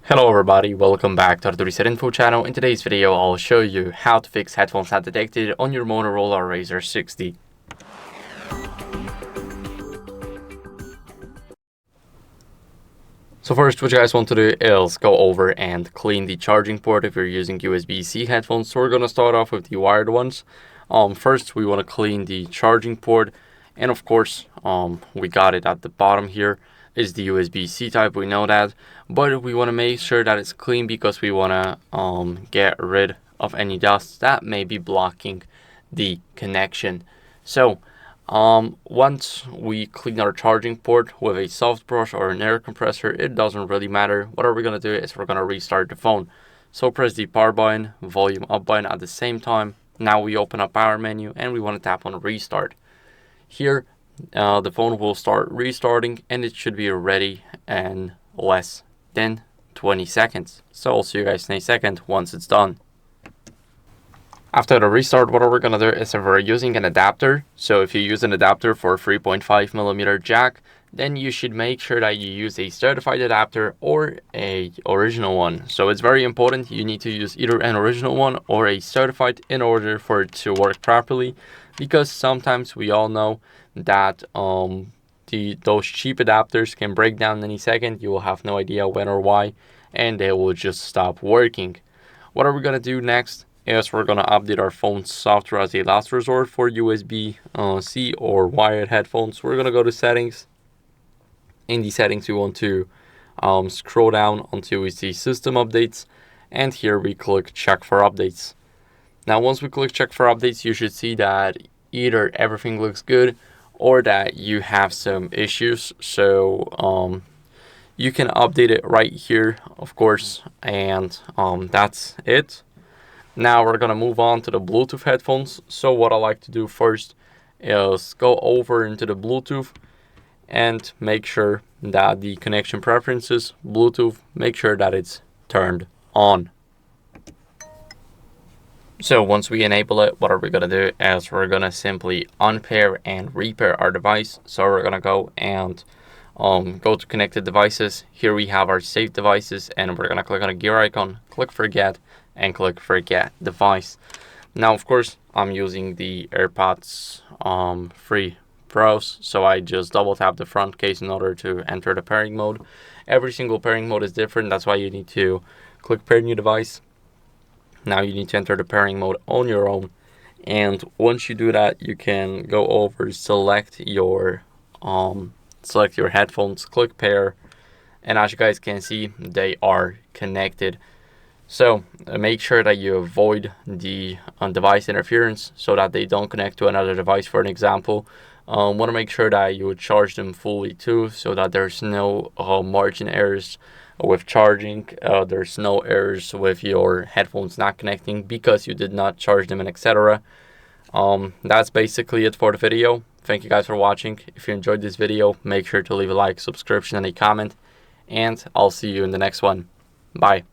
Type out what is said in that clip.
Hello everybody, welcome back to the HardReset.Info channel. In today's video, I'll show you how to fix headphones not detected on your Motorola Razr 60. So first, what you guys want to do is go over and clean the charging port if you're using USB-C headphones. So we're going to start off with the wired ones. First, we want to clean the charging port. And of course, we got it at the bottom here is the USB-C type, we know that. But we want to make sure that it's clean because we want to get rid of any dust that may be blocking the connection. So once we clean our charging port with a soft brush or an air compressor, it doesn't really matter. What are we going to do is we're going to restart the phone. So press the power button, volume up button at the same time. Now we open up power menu and we want to tap on restart. Here the phone will start restarting and it should be ready in less than 20 seconds. So I'll see you guys in a second once it's done. After the restart, what we're going to do is if we're using an adapter, so if you use an adapter for a 3.5mm jack, then you should make sure that you use a certified adapter or a original one. So it's very important, you need to use either an original one or a certified in order for it to work properly, because sometimes we all know that those cheap adapters can break down any second. You will have no idea when or why, and they will just stop working. What are we going to do next? Is we're going to update our phone's software as a last resort for USB-C or wired headphones. We're going to go to settings. In the settings, we want to scroll down until we see system updates, and here we click check for updates. Now once we click check for updates, you should see that either everything looks good or that you have some issues. So you can update it right here, of course, and that's it. Now we're going to move on to the Bluetooth headphones. So what I like to do first is go over into the Bluetooth and make sure that the connection preferences, Bluetooth, make sure that it's turned on. So once we enable it, what are we going to do is we're going to simply unpair and repair our device. So we're going to go and go to connected devices. Here we have our saved devices, and we're going to click on a gear icon, click forget, and click forget device. Now of course I'm using the AirPods 3 Pros, so I just double tap the front case in order to enter the pairing mode. Every single pairing mode is different, that's why you need to click pair new device. Now you need to enter the pairing mode on your own, and once you do that, you can go over, select your headphones, click pair, and as you guys can see, they are connected. So make sure that you avoid the device interference so that they don't connect to another device. For an example, want to make sure that you would charge them fully too, so that there's no margin errors with charging. There's no errors with your headphones not connecting because you did not charge them, and etc. That's basically it for the video. Thank you guys for watching. If you enjoyed this video, make sure to leave a like, subscription, and a comment, and I'll see you in the next one. Bye.